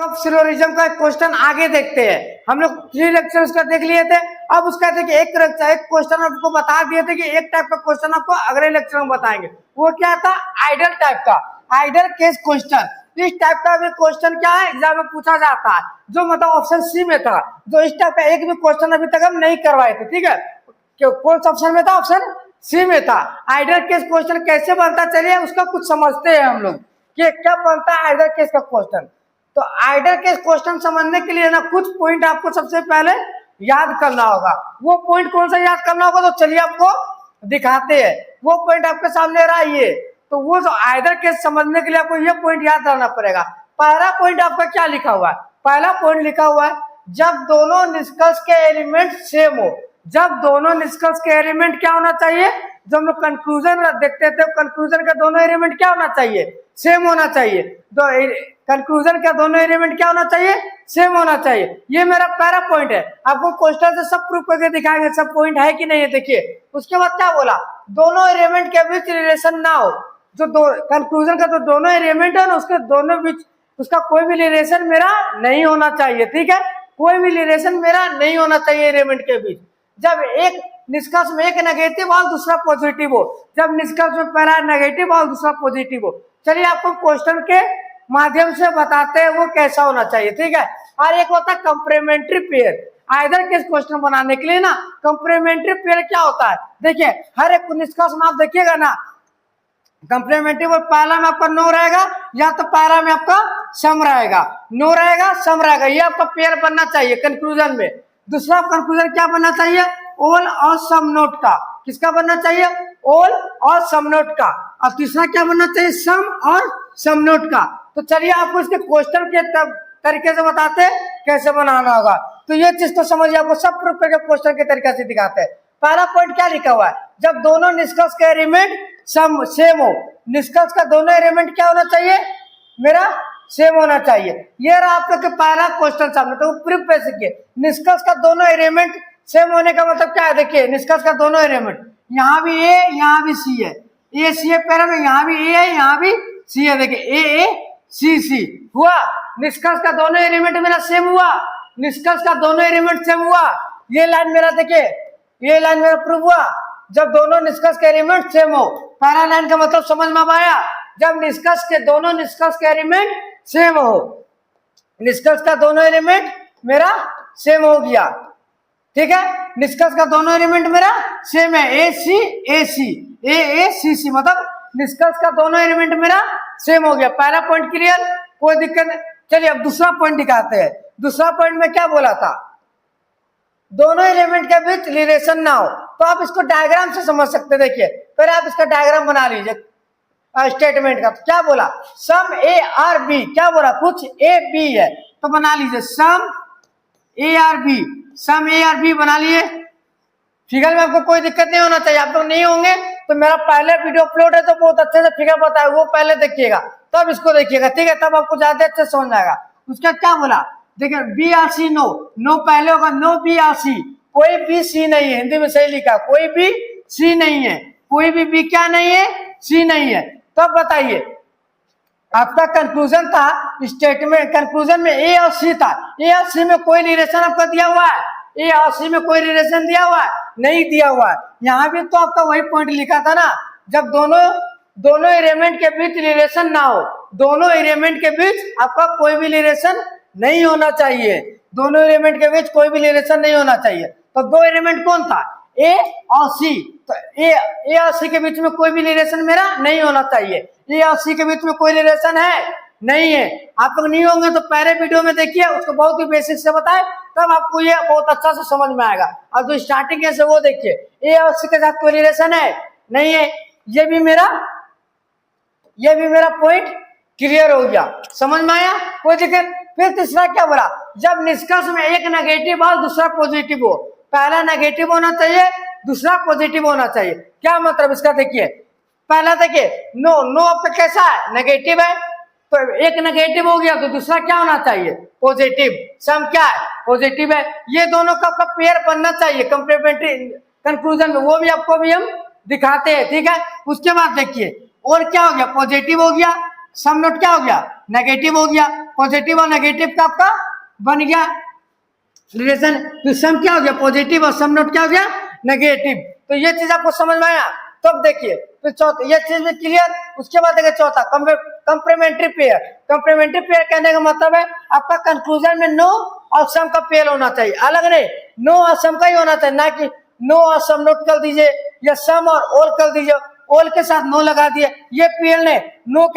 Of syllogism का question आगे देखते हैं। हम लोग 3 लेक्चर उसका देख लिए थे। अब उसका देखिए एक क्वेश्चन आपको बता दिए थे कि एक टाइप का क्वेश्चन आपको अगले लेक्चर में बताएंगे। वो क्या था? आइडल टाइप का, आइडल केस क्वेश्चन। इस टाइप का भी क्वेश्चन क्या है एग्जाम में पूछा जाता है, जो मतलब ऑप्शन सी में था। जो इस टाइप का एक भी क्वेश्चन अभी तक हम नहीं करवाए थे, ठीक है। कौन सा ऑप्शन में था? ऑप्शन सी में था। आइडल केस क्वेश्चन कैसे बनता, चलिए उसका कुछ समझते हैं हम लोग कि क्या बनता है आइडल केस का क्वेश्चन। तो आइडल केस क्वेश्चन समझने के लिए ना कुछ पॉइंट आपको सबसे पहले याद करना होगा। वो पॉइंट कौन सा याद करना होगा, तो चलिए आपको दिखाते हैं। वो पॉइंट आपके सामने रहा ये। तो वो जो आइडल केस समझने के लिए आपको ये पॉइंट याद रखना पड़ेगा। पहला पॉइंट आपका क्या लिखा हुआ है? पहला पॉइंट लिखा हुआ है जब दोनों निष्कर्ष के एलिमेंट सेम हो। जब दोनों निष्कर्ष के एलिमेंट क्या होना चाहिए? जब हम लोग कंक्लूजन देखते थे, कंक्लूजन का दोनों एलिमेंट क्या होना चाहिए? सेम होना चाहिए। तो कंक्लूजन का दोनों एलिमेंट क्या होना चाहिए? सेम होना चाहिए। ये मेरा पहला पॉइंट है। आपको क्वेश्चन से सब प्रूफ करके दिखाएंगे सब पॉइंट है कि नहीं है। देखिए उसके बाद क्या बोला? दोनों एलिमेंट के बीच रिलेशन ना हो। जो कंक्लूजन का जो दोनों एलिमेंट है ना, उसके दोनों बीच उसका कोई भी रिलेशन मेरा नहीं होना चाहिए, ठीक है। कोई भी रिलेशन मेरा नहीं होना चाहिए एलिमेंट के बीच। जब एक निष्कर्ष में एक नेगेटिव और दूसरा पॉजिटिव हो, जब निष्कर्ष में पहला नेगेटिव और दूसरा पॉजिटिव हो। चलिए आपको क्वेश्चन के माध्यम से बताते हैं वो कैसा होना चाहिए, ठीक है। और एक होता है complementary pair. Ideal case question बनाने के लिए ना कंप्लीमेंट्री पेयर क्या होता है? देखिए हर एक निष्कर्ष में आप देखिएगा ना, कंप्लीमेंट्री और पहला में आपका नो रहेगा या तो पहला में आपका सम रहेगा। नो रहेगा, सम रहेगा, ये आपका पेयर बनना चाहिए कंक्लूजन में। दूसरा कंक्लूजन क्या बनना चाहिए? ऑल और सम नोट का। किसका बनना चाहिए? ऑल और सम नोट का। और तीसरा क्या बनना चाहिए? सम और सम नोट का। तो चलिए आपको इसके क्वेश्चन के तरीके से बताते हैं कैसे बनाना होगा। तो ये चीज तो समझिए, आपको सब प्रूफ करके क्वेश्चन के तरीके से दिखाते हैं। पहला पॉइंट क्या लिखा हुआ है? जब दोनों निष्कर्ष के एलिमेंट सेम हो। निष्कर्ष का दोनों एलिमेंट क्या होना चाहिए? मेरा सेम होना चाहिए। ये रहा आपका पहला क्वेश्चन सामने। तो प्रूफ पे सीखिए। निष्कर्ष का दोनों एलिमेंट सेम होने का मतलब क्या है? देखिए निष्कर्ष का दोनों एलिमेंट, यहाँ भी ए यहाँ भी सी है, ए सी है पैरा में, यहाँ भी ए है यहाँ भी सी है। देखिए ए सी सी हुआ। निष्कर्ष का दोनों एलिमेंट मेरा सेम हुआ। निष्कर्ष का दोनों एलिमेंट सेम हुआ। ये लाइन मेरा देखिए, ये लाइन मेरा प्रूफ हुआ जब दोनों निष्कर्ष के एलिमेंट सेम हो। पहला लाइन का मतलब समझ में आया? जब निष्कर्ष के दोनों निष्कर्ष के एलिमेंट सेम हो। निष्कर्ष का दोनों एलिमेंट मेरा सेम हो गया, ठीक है। निष्कर्ष का दोनों एलिमेंट मेरा सेम है, ए सी सी, मतलब निष्कर्ष का दोनों एलिमेंट मेरा सेम हो गया। पहला पॉइंट क्लियर, कोई दिक्कत नहीं। चलिए अब दूसरा पॉइंट दिखाते हैं। दूसरा पॉइंट में क्या बोला था? दोनों एलिमेंट के बीच रिलेशन ना हो। तो आप इसको डायग्राम से समझ सकते हैं। देखिए फिर आप इसका डायग्राम बना लीजिए स्टेटमेंट का। तो क्या बोला? Some A are B. क्या बोला? कुछ ए बी है तो बना लीजिए some A are B. Some A are B बना लिए। फिगर में आपको कोई दिक्कत नहीं होना चाहिए। आप लोग नहीं होंगे तो मेरा पहले वीडियो अपलोड है तो बहुत अच्छे से फिगर पता है, वो पहले देखिएगा तब इसको देखिएगा, ठीक है। तब आपको ज्यादा अच्छे से समझ आएगा। उसका क्या बोला? देखिए B R C no, no पहले होगा, नो बी आर सी। कोई भी सी नहीं है, हिंदी में सही लिखा, कोई भी सी नहीं है। कोई भी बी क्या नहीं है? सी नहीं है। तब बताइए आपका कंक्लूजन था स्टेटमेंट, कंक्लूजन में ए और सी था। ए और सी में कोई रिलेशन आपका दिया हुआ है? ए और सी में कोई रिलेशन दिया हुआ है? नहीं दिया हुआ है। यहाँ भी तो आपका वही पॉइंट लिखा था ना, जब दोनों एलिमेंट के बीच रिलेशन ना हो। दोनों एलिमेंट के बीच आपका कोई भी रिलेशन नहीं होना चाहिए। दोनों एलिमेंट के बीच कोई भी रिलेशन नहीं होना चाहिए। तो दो एलिमेंट कौन था? ए और सी। तो ए और सी के बीच में कोई भी रिलेशन मेरा नहीं होना चाहिए। ए और सी के बीच में कोई रिलेशन है? नहीं है। आप लोग नहीं होंगे तो पहले वीडियो में देखिए, उसको बहुत ही बेसिक से बताए, तब आपको ये बहुत अच्छा से समझ में आएगा। और जो स्टार्टिंग है वो देखिए, ए और सी के साथ कोई रिलेशन है? नहीं है। ये भी मेरा पॉइंट क्लियर हो गया, समझ में आया? कोई दिक्कत? फिर तीसरा क्या बोला? जब निष्कर्ष में एक नेगेटिव और दूसरा पॉजिटिव हो। पहला नेगेटिव होना चाहिए, दूसरा पॉजिटिव होना चाहिए। क्या मतलब इसका? देखिए पहला देखिए नो आपका कैसा है? नेगेटिव है। तो एक नेगेटिव हो गया तो दूसरा क्या होना चाहिए? पॉजिटिव। सम क्या है? पॉजिटिव है। ये दोनों का पेयर बनना चाहिए कंप्लीमेंट्री कंक्लूजन में, वो भी आपको भी हम दिखाते हैं, ठीक है। उसके बाद देखिए और क्या हो गया? पॉजिटिव हो गया, सम नोट क्या हो गया, नेगेटिव हो गया, पॉजिटिव और नेगेटिव का आपका बन गया रिलेशन। तो सम क्या हो गया, पॉजिटिव, और सम नोट क्या हो गया, नेगेटिव। तो ये चीज आपको समझ में आया। तब देखिए फिर चौथा, ये चीज में क्लियर। उसके बाद देखिए चौथा, कंप्लीमेंट्री पेयर। कंप्लीमेंट्री पेयर कहने का मतलब है आपका कंक्लूजन में नो और सम का पेयर होना चाहिए, अलग नहीं, नो और सम का ही होना चाहिए, ना कि नो और सम नोट कर दीजिए या सम और ऑल कर दीजिए, ऑल के साथ नो लगा दिए, ये पेयर नहीं। नो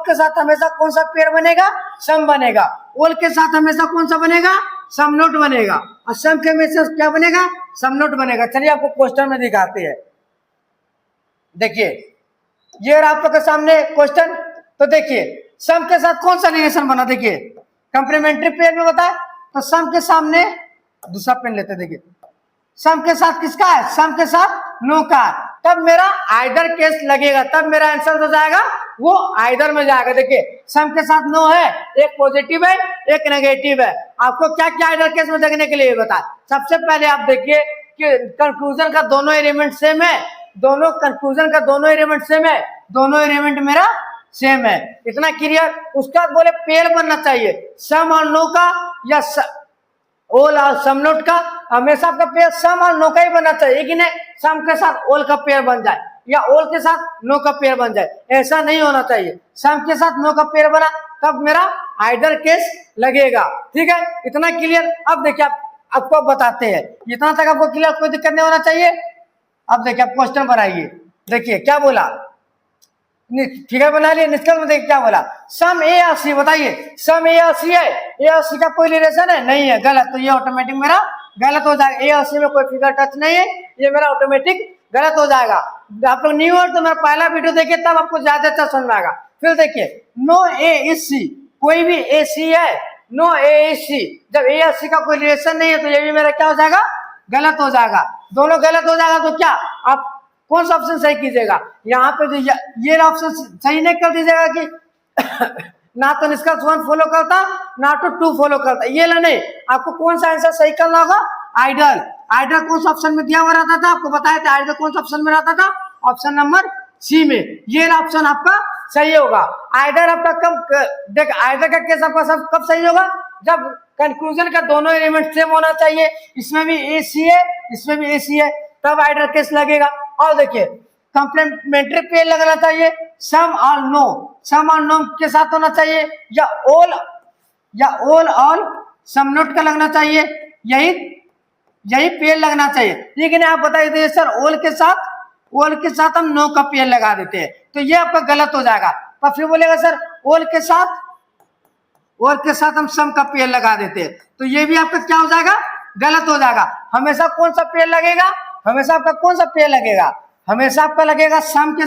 के साथ हमेशा कौन सा पेयर बनेगा, सम बनेगा। ऑल के साथ हमेशा कौन सा बनेगा, सम नोट बनेगा, और सम के हमेशा क्या बनेगा, सम नोट बनेगा। चलिए आपको क्वेश्चन में दिखाते हैं। देखिए ये रहा आप लोग के सामने क्वेश्चन। तो देखिए सम के साथ कौन सा रिलेशन बना, देखिए कंप्लीमेंट्री पेयर में बताए तो सम के सामने दूसरा पेन लेते, देखिए सम के साथ किसका है, सम के साथ नो का है, तब मेरा आइदर केस लगेगा, तब मेरा आंसर हो जाएगा वो आइदर में जाएगा। देखिए सम के साथ नो है, एक पॉजिटिव है एक नेगेटिव है। आपको क्या क्या आइदर केस में देखने के लिए बताए। सबसे पहले आप देखिए कि कंक्लूजन का दोनों एलिमेंट सेम है, दोनों कंक्लूजन का दोनों एलिमेंट सेम है, दोनों एलिमेंट मेरा सेम है, इतना क्लियर। उसका बोले पेयर बनना चाहिए सम और नो का या ऑल और सम नोट का, हमेशा आपका पेयर सम और नो का ही बनना चाहिए कि नहीं सम के साथ ऑल का पेयर बन जाए या ऑल के साथ नो का पेयर बन जाए, ऐसा नहीं होना चाहिए। सम के साथ नो का पेयर बना तब मेरा आइदर केस लगेगा, ठीक है, इतना क्लियर। अब देखिए आपको बताते हैं, इतना तक आपको क्लियर, कोई दिक्कत नहीं होना चाहिए। अब देखिए आप क्वेश्चन बनाइए, देखिए क्या बोला, ठीक है बना लिए। निष्कर्ष में देखिए क्या बोला, सम ए और सी, बताइए सम ए और सी है, ए और सी का कोई रिलेशन है नहीं है, गलत। तो ये ऑटोमेटिक मेरा गलत हो जाएगा, ए और सी में कोई फिगर टच नहीं है, ये मेरा ऑटोमेटिक गलत हो जाएगा। आप लोग न्यू और तो मेरा पहला वीडियो देखिए तब आपको ज्यादा अच्छा समझ में आएगा। फिर देखिए नो ए इज सी, कोई भी ए सी है, नो ए इज सी, जब ए और सी का कोई रिलेशन नहीं है तो ये भी मेरा क्या हो जाएगा, गलत हो जाएगा। दोनों गलत हो जाएगा तो क्या आप कौन सा ऑप्शन सही कीजिएगा, यहाँ पे जो ये ऑप्शन सही नहीं कर दीजिएगा कि ना तो निष्कर्ष 1 फॉलो करता ना तो 2 फॉलो करता, ये नहीं, आपको कौन सा आंसर सही करना होगा, आइडल। आइडल कौन सा ऑप्शन में दिया हुआ रहता था, आपको बताया था आइडल कौन सा ऑप्शन में रहता था, ऑप्शन नंबर सी में, ये ऑप्शन आपका सही होगा। आइडल आपका कब देख, आइडल का केस आपका सब कब सही होगा, जब कंक्लूजन का दोनों एलिमेंट सेम होना चाहिए, इसमें भी ए सी है इसमें भी ए सी है, तब आइडल केस लगेगा। और देखिए कंप्लीमेंट्री पेयर लगना चाहिए सम और नो, सम और नो के साथ होना चाहिए, या ऑल और सम नोट का लगना चाहिए, यही पेयर लगना चाहिए। लेकिन आप बताइए सर ऑल के साथ हम नो का पेयर लगा देते हैं, तो ये आपका गलत हो जाएगा। तो फिर बोलेगा सर ऑल के साथ हम सम का पेयर लगा देते हैं, तो ये भी आपका क्या हो जाएगा, गलत हो जाएगा। हमेशा कौन सा पेयर लगेगा, हमेशा आपका कौन सा पेयर लगेगा, हमेशा आपका लगेगा सम के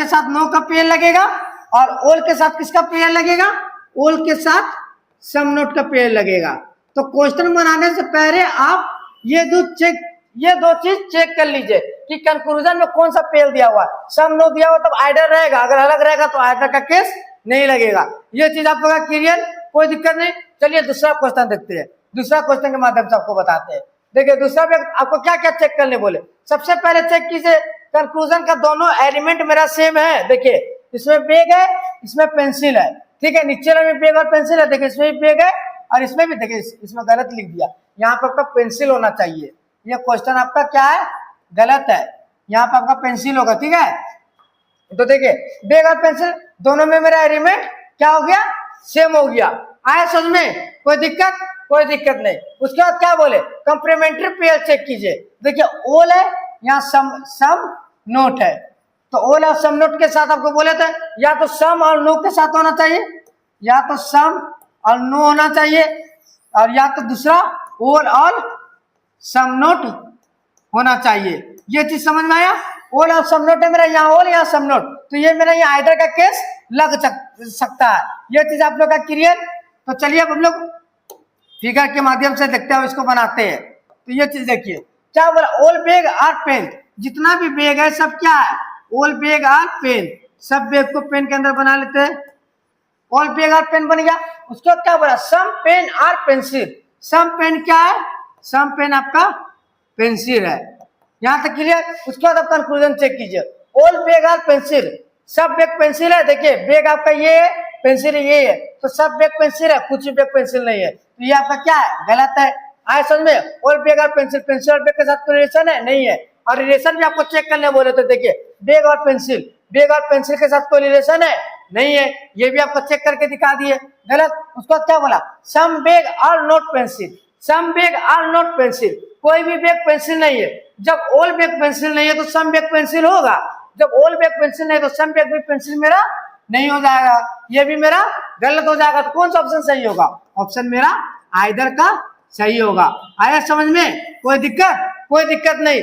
साथ नो का पेयर लगेगा, और ऑल के साथ किसका पेयर लगेगा, ऑल के साथ सम नोट का पेयर लगेगा। तो क्वेश्चन बनाने से पहले आप ये दो चीज चेक कर लीजिए कि कंक्लूजन में कौन सा पेयर दिया हुआ है, सम नो दिया हुआ तब आइडल रहेगा, अगर अलग रहेगा तो आइडल का केस नहीं लगेगा। ये चीज आप लोग क्लियर, कोई दिक्कत नहीं। चलिए दूसरा क्वेश्चन देखते हैं, दूसरा क्वेश्चन के माध्यम से आपको बताते हैं। देखिए दूसरा पे आपको क्या क्या चेक करने बोले, सबसे पहले चेक कीजिए कंक्लूजन का दोनों एलिमेंट मेरा सेम है। देखिए इसमें बैग है इसमें पेंसिल है, ठीक है, नीचे वाले में बैग और पेंसिल है, देखिए इसमें भी बैग है और इसमें भी, देखिए इसमें गलत लिख दिया, यहाँ पे आपका पेंसिल होना चाहिए, ये क्वेश्चन आपका क्या है, गलत है, यहाँ पे आपका पेंसिल होगा, ठीक है। तो देखिए बैग और पेंसिल दोनों में मेरा एलिमेंट क्या हो गया, सेम हो गया। आया समझ में, कोई दिक्कत नहीं। उसके बाद क्या बोले, कंप्लीमेंट्री पेयर चेक कीजिए। देखिए ऑल है यहाँ सम नोट है, तो ऑल और सम नोट के साथ आपको बोले थे या तो सम और नो के साथ होना चाहिए, या तो सम और नो होना चाहिए, और या तो दूसरा ऑल और सम नोट होना चाहिए। ये चीज समझ में आया, ऑल और सम नोट है मेरा, यहाँ ऑल यहाँ सम नोट, तो ये मेरा यहाँ आइडल का केस लग सकता है। ये चीज आप लोग का क्लियर। तो चलिए अब हम लोग फिगर के माध्यम से देखते हैं, इसको बनाते हैं। तो ये चीज देखिए क्या बोला, ऑल बैग आर पेन, जितना भी बैग है सब क्या है, ऑल बैग आर पेन, सब बैग को पेन के अंदर बना लेते हैं, ऑल बैग आर पेन बन गया। उसके बाद क्या बोला, some pen are pencil, some pen क्या है, सम पेन आपका पेंसिल है, यहाँ तक क्लियर। उसके बाद आप कंक्लूजन चेक कीजिए। ऑल बैग आर पेंसिल, सब बैग पेंसिल है। देखिए बैग आपका ये है, पेंसिल ये है, तो सब बैग पेंसिल है, कुछ भी बैग पेंसिल नहीं है, तो ये आपका क्या है, गलत है। आए समझ में। All bag are pencil, pencil और बैग के साथ कोई रिलेशन है, नहीं है। और रिलेशन भी आपको चेक करने बोले तो देखिए बैग और पेंसिल, बैग और पेंसिल के साथ कोई रिलेशन है, नहीं है, ये भी आपको चेक करके दिखा दिए, गलत। उसके बाद क्या बोला, some bag are not pencil, some bag are not pencil, कोई भी बैग पेंसिल नहीं है। जब ऑल बैग पेंसिल नहीं है तो सम बैग पेंसिल होगा, जब ऑल बैग पेंसिल नहीं है तो सम बैग भी पेंसिल मेरा नहीं हो जाएगा, ये भी मेरा गलत हो जाएगा। तो कौन सा ऑप्शन सही होगा, ऑप्शन मेरा आइदर का सही होगा। आया समझ में, कोई दिक्कत, कोई दिक्कत नहीं।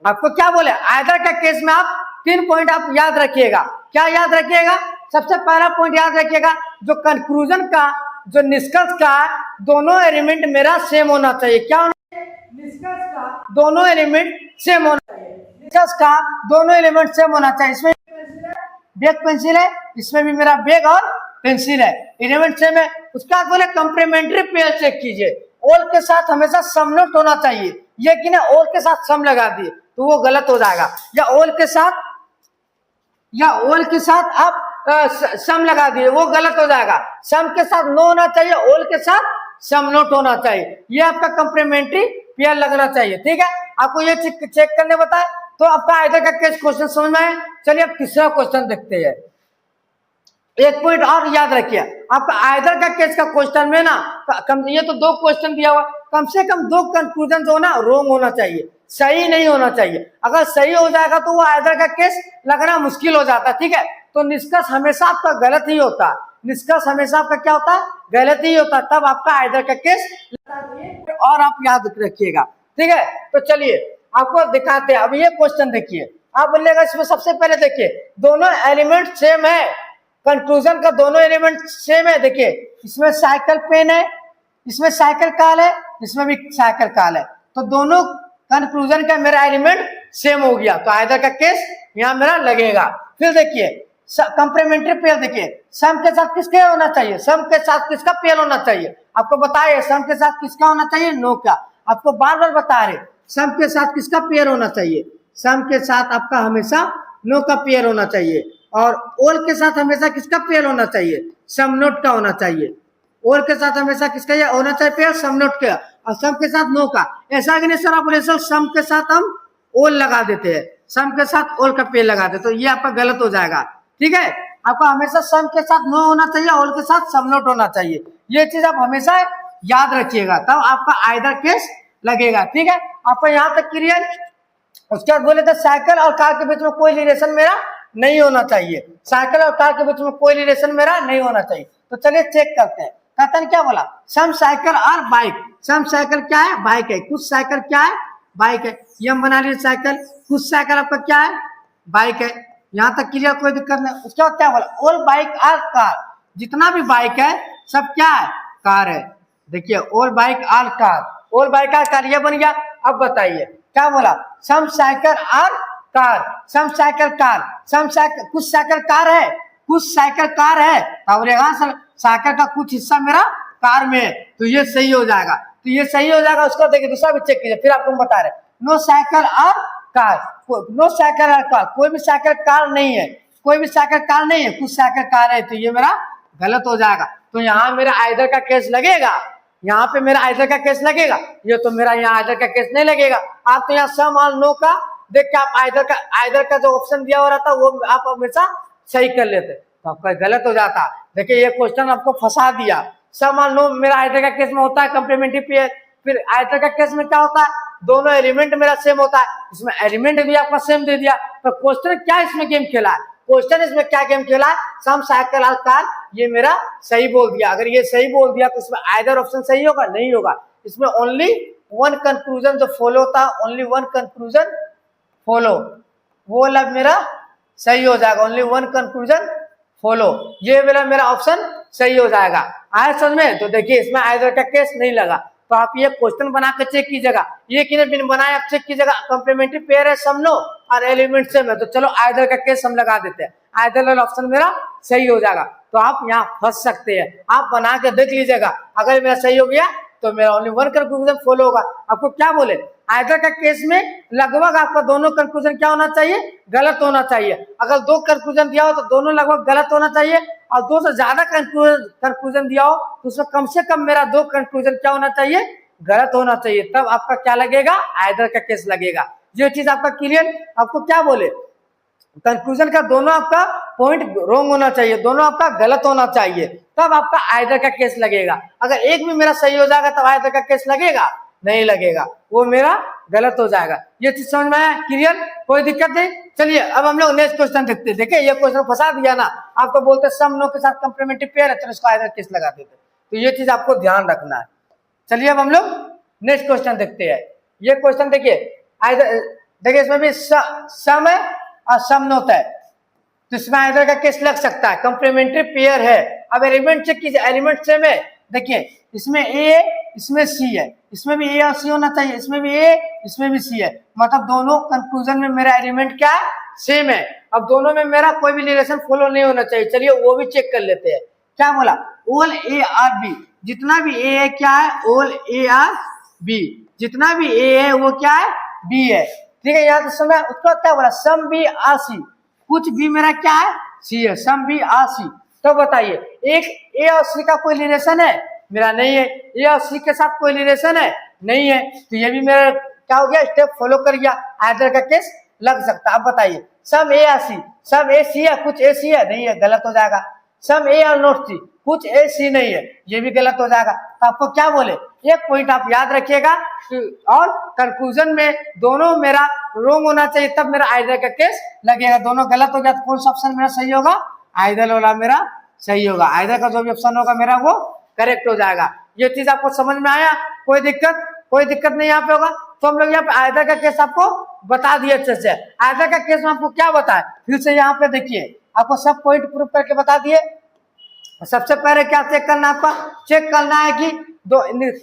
आपको क्या बोले, आइदर का केस में आप 3 पॉइंट आप याद रखिएगा। क्या याद रखिएगा, सबसे पहला पॉइंट याद रखिएगा, जो कंक्लूजन का, जो निष्कर्ष का दोनों एलिमेंट मेरा सेम होना चाहिए। क्या होना चाहिए, निष्कर्ष का दोनों एलिमेंट सेम होना चाहिए, निष्कर्ष का दोनों एलिमेंट सेम होना चाहिए। इसमें बैग पेंसिल है, इसमें भी मेरा बैग और पेंसिल है, एलिमेंट सेम है। उसके बाद बोले कंप्लीमेंट्री पेयर चेक कीजिए, ऑल के साथ हमेशा सम नोट होना चाहिए, ये कि ना ऑल के साथ सम लगा दिए तो वो गलत हो जाएगा। या ऑल के साथ, या ऑल के साथ आप सम लगा दिए, वो गलत हो जाएगा। सम के साथ नो होना चाहिए, ऑल के साथ सम नोट होना चाहिए, ये आपका कंप्लीमेंट्री पेयर लगना चाहिए। ठीक है, आपको ये चेक करने बताए तो आपका आइदर का केस क्वेश्चन समझ में आए। चलिए अब तीसरा क्वेश्चन देखते हैं। एक पॉइंट और याद रखिए, आपका आइदर का केस का क्वेश्चन में ना ये तो 2 क्वेश्चन दिया हुआ, कम से कम 2 कंक्लूजन जो ना रोंग होना चाहिए, सही नहीं होना चाहिए। अगर सही हो जाएगा तो वो आइदर का केस लगना मुश्किल हो जाता है। ठीक है, तो निष्कर्ष हमेशा आपका गलत ही होता है, निष्कर्ष हमेशा आपका क्या होता है, गलत ही होता है, तब आपका आइदर का केस और आप याद रखिएगा। ठीक है, तो चलिए आपको दिखाते हैं। अब ये क्वेश्चन देखिए, आप बोलिएगा इसमें सबसे पहले देखिए दोनों एलिमेंट सेम है, कंक्लूजन का दोनों एलिमेंट सेम है। देखिए इसमें साइकिल पेन है, इसमें साइकिल कार है, इसमें भी साइकिल कार है, तो दोनों कंक्लूजन का मेरा एलिमेंट सेम हो गया, तो आइदर का केस यहाँ मेरा लगेगा। फिर देखिए कंप्लीमेंट्री पेयर, देखिए सम के साथ किसके होना चाहिए, सम के साथ किसका पेयर होना चाहिए, आपको बताइए सम के साथ किसका होना चाहिए, नो का। आपको बार बार बता रहे सम के साथ किसका पेयर होना चाहिए, सम के साथ आपका हमेशा नो का पेयर होना चाहिए। और ऑल के साथ हमेशा किसका पेयर होना चाहिए, सम नोट का होना चाहिए। ऑल के साथ हमेशा किसका होना चाहिए पेयर, सम नोट का, और सम के साथ नो का। ऐसा कि नहीं सर आप बोले सर सम के साथ हम ऑल लगा देते हैं, सम के साथ ऑल का पेयर लगा देते, तो ये आपका गलत हो जाएगा। ठीक है, आपको हमेशा सम के साथ नो होना चाहिए, ऑल के साथ सम नोट होना चाहिए, ये चीज आप हमेशा याद रखिएगा, तब आपका आइदर केस लगेगा। ठीक है, आपको यहाँ तक क्लियर। उसके बाद बोले तो साइकिल और कार के बीच में कोई रिलेशन मेरा नहीं होना चाहिए, साइकिल और कार के बीच में कोई रिलेशन मेरा नहीं होना चाहिए। तो चलिए चेक करते हैं, कहता है क्या बोला, सम साइकिल और बाइक, सम साइकिल क्या है, बाइक है, कुछ साइकिल क्या है, बाइक है, ये हम बना लिए साइकिल, कुछ साइकिल आपका क्या है, बाइक है। यहाँ तक क्लियर, कोई दिक्कत नहीं। उसके बाद क्या बोला, ऑल बाइक आर कार, जितना भी बाइक है सब क्या है, कार है। देखिए all bike are car, all bike are car, ये बन गया। अब बताइए क्या बोला, some cycle are car, some cycle car, some cycle, कुछ साइकिल कार है, कुछ साइकिल कार है, अब सर साइकिल का कुछ हिस्सा मेरा कार में है, तो ये सही हो जाएगा, तो ये सही हो जाएगा। उसको देखिए दूसरा भी चेक कीजिए, फिर आपको बता रहे नो साइकिल और कार, नो साइकिल और कार, कोई भी साइकिल कार नहीं है, कोई भी साइकिल कार नहीं है, कुछ साइकिल कार है, तो ये मेरा गलत हो जाएगा। तो यहाँ मेरा आइदर का केस लगेगा, यहाँ पे मेरा आइदर का केस लगेगा, ये तो मेरा यहाँ आइदर का केस नहीं लगेगा। आप तो यहाँ सम और नो का देख के आप आइदर का जो ऑप्शन दिया हो रहा था वो आप हमेशा सही कर लेते, तो आपका गलत हो जाता। देखिए ये क्वेश्चन आपको फंसा दिया, सम और नो मेरा आइदर का केस में होता है कंप्लीमेंट्री पेयर, फिर आइदर का केस में क्या होता है, दोनों एलिमेंट मेरा सेम होता है, इसमें एलिमेंट भी आपका सेम दे दिया। तो क्वेश्चन क्या इसमें गेम खेला है, क्वेश्चन इसमें क्या गेम खेला है, सम साइकिल और कार, ये मेरा सही बोल दिया। अगर ये सही बोल दिया तो इसमें आइदर ऑप्शन सही होगा, नहीं होगा। इसमें ओनली वन कंक्लूजन जो फॉलो होता है, ओनली वन कंक्लूजन फॉलो, वो लब मेरा सही हो जाएगा, ओनली वन कंक्लूजन फॉलो, ये मेरा ऑप्शन सही हो जाएगा। आए समझ में। तो देखिए इसमें आइदर का केस नहीं लगा, तो आप ये क्वेश्चन बना के चेक कीजिएगा, ये किने बिन बनाए आप चेक कीजिएगा, कंप्लीमेंट्री पेयर है सम नो और एलिमेंट सेम है, तो चलो आइदर का केस हम लगा देते हैं, आइदर वाला ऑप्शन मेरा सही हो जाएगा। तो आप यहाँ फंस सकते हैं, आप बना के देख लीजिएगा, अगर मेरा सही हो गया तो मेरा ओनली वन कंक्लूजन फॉलो होगा। आपको क्या बोले, आइदर का केस में लगभग आपका दोनों कंक्लूजन क्या होना चाहिए, गलत होना चाहिए। अगर दो कंक्लूजन दिया हो तो दोनों लगभग गलत होना चाहिए, और दो से ज्यादा कंक्लूजन दिया हो तो उसमें कम से कम मेरा दो कंक्लूजन क्या होना चाहिए, गलत होना चाहिए, तब आपका क्या लगेगा, आइदर का केस लगेगा। ये चीज आपका क्लियर। आपको क्या बोले, कंक्लूजन का दोनों आपका पॉइंट रॉन्ग होना चाहिए, दोनों आपका गलत होना चाहिए, तब आपका आइदर का केस लगेगा। अगर एक भी मेरा सही हो जाएगा तब आइदर का केस लगेगा, नहीं लगेगा, वो मेरा गलत हो जाएगा। ये चीज समझ में आया, क्लियर, कोई दिक्कत नहीं। चलिए अब हम लोग नेक्स्ट क्वेश्चन देखते हैं। देखिए ये क्वेश्चन फंसा दिया ना, आप तो बोलते सम नो के साथ कंप्लीमेंट्री पेयर है तो इसको आइदर केस लगा देते, तो ये चीज आपको ध्यान रखना है। चलिए अब हम लोग नेक्स्ट क्वेश्चन देखते हैं। ये क्वेश्चन देखिए, देखिए इसमें भी सम है और सम नोट है, तो इसमें आइदर का केस लग सकता है, कंप्लीमेंट्री पेयर है। अब एलिमेंट चेक कीजिए, एलिमेंट सेम है। देखिए इसमें ए है, इसमें सी है, इसमें भी ए और सी होना चाहिए, इसमें भी ए, इसमें भी सी है, मतलब दोनों कंक्लूजन में मेरा एलिमेंट क्या है, सेम है। अब दोनों में मेरा कोई भी रिलेशन फॉलो नहीं होना चाहिए। चलिए वो भी चेक कर लेते हैं। क्या बोला, ऑल ए आर बी, जितना भी ए है क्या है, ऑल ए आर बी, जितना भी ए है वो क्या है, बी है। ठीक है, यहाँ तो समय उसका क्या बोला, सम बी आर सी, कुछ भी मेरा क्या है, सी है, सम बी आर सी। तो बताइए एक ए और सी का कोई रिलेशन है, मेरा नहीं है। ए और सी के साथ कोई रिलेशन है, नहीं है, तो ये भी मेरा क्या हो गया, स्टेप फॉलो कर गया, आइदर का केस लग सकता है। अब बताइए सम ए और सी, सम ए सी है, कुछ ए सी है, नहीं है, गलत हो जाएगा। सम ए और नॉट सी, कुछ ए सी नहीं है, ये भी गलत हो जाएगा। तो आपको क्या बोले, एक पॉइंट आप याद रखिएगा, और कंक्लूजन में दोनों मेरा रॉन्ग होना चाहिए, तब मेरा आइदर का केस लगेगा। दोनों गलत हो गया तो कौन सा ऑप्शन मेरा सही होगा, आइदर वाला मेरा सही होगा। आइदर का जो भी ऑप्शन होगा मेरा वो करेक्ट हो जाएगा। ये चीज आपको समझ में आया, कोई दिक्कत नहीं यहाँ पे होगा। तो हम लोग यहाँ पे आइदर का केस आपको बता दिए अच्छे से। आइदर का केस में आपको क्या बताए, फिर से यहाँ पे देखिए, आपको सब पॉइंट प्रूफ करके बता दिए। सबसे पहले क्या चेक करना, आपका चेक करना है कि दो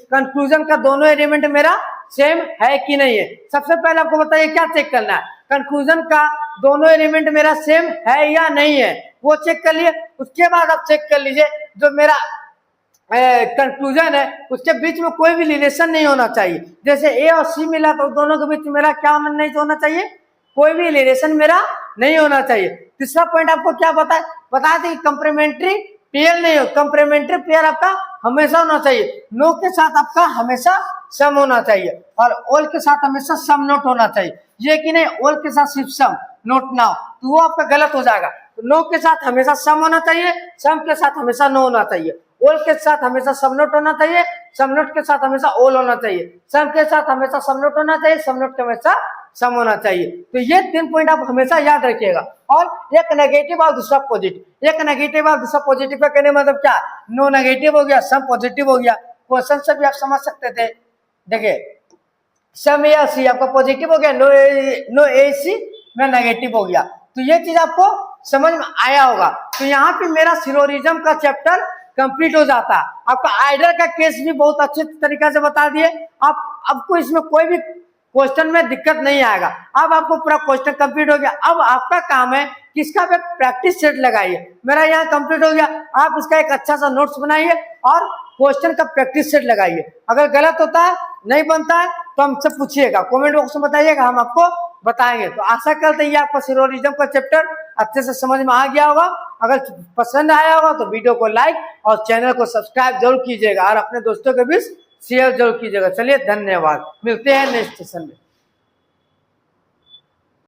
कंक्लूजन का दोनों एलिमेंट मेरा सेम है कि नहीं है। सबसे पहले आपको बताइए क्या चेक करना है, कंक्लूजन का दोनों एलिमेंट मेरा सेम है या नहीं है, वो चेक कर लिए। उसके बाद आप चेक कर लीजिए जो मेरा कंक्लूजन है उसके बीच में कोई भी रिलेशन नहीं होना चाहिए। जैसे ए और सी मिला तो दोनों के बीच मेरा क्या नहीं होना चाहिए, कोई भी रिलेशन मेरा नहीं होना चाहिए। तीसरा पॉइंट आपको क्या बताया था कि कंप्लीमेंट्री पेयर नहीं हो, कंप्लीमेंट्री पेयर आपका हमेशा होना चाहिए, नो के साथ आपका हमेशा सम होना चाहिए, और ऑल के साथ हमेशा सम नोट होना चाहिए। ये कि नहीं ऑल के साथ सिर्फ सम नोट ना हो तो वो आपका गलत हो जाएगा। तो नो के साथ हमेशा सम होना चाहिए, सम के साथ हमेशा नो होना चाहिए, ऑल के साथ हमेशा सम नोट होना चाहिए, सम नोट के साथ हमेशा ऑल होना चाहिए, सम के साथ हमेशा सम नोट होना चाहिए, सम नोट के हमेशा सम होना चाहिए। तो ये 3 पॉइंट आप हमेशा याद रखिएगा। और एक नेगेटिव और दूसरा पॉजिटिव, एक नेगेटिव और दूसरा पॉजिटिव का कहने मतलब क्या, नो नेगेटिव हो गया, सम पॉजिटिव हो गया। क्वेश्चन से भी आप समझ सकते थे। देखिए सम ए सी आपका पॉजिटिव हो गया, नो ए सी में नेगेटिव हो गया। तो ये चीज आपको समझ में आया होगा। तो यहाँ पे मेरा सिलोरिज्म का चैप्टर कंप्लीट हो जाता है। आपका आइडर का केस भी बहुत अच्छे तरीके से बता दिए। आप आपको इसमें कोई भी क्वेश्चन में दिक्कत नहीं आएगा। अब आपको पूरा क्वेश्चन कंप्लीट हो गया। अब आपका काम है कि इसका पे प्रैक्टिस सेट लगाइए। मेरा यहाँ कंप्लीट हो गया, आप इसका एक अच्छा सा नोट्स बनाइए और क्वेश्चन का प्रैक्टिस सेट लगाइए। अगर गलत होता है, नहीं बनता है तो हमसे पूछिएगा, कमेंट बॉक्स में बताइएगा, हम आपको बताएंगे। तो आशा करते हैं आपको सिलोरिज्म का चैप्टर अच्छे से समझ में आ गया होगा। अगर पसंद आया होगा तो वीडियो को लाइक और चैनल को सब्सक्राइब जरूर कीजिएगा और अपने दोस्तों के बीच शेयर जरूर कीजिएगा। चलिए धन्यवाद, मिलते हैं नेक्स्ट सेशन में।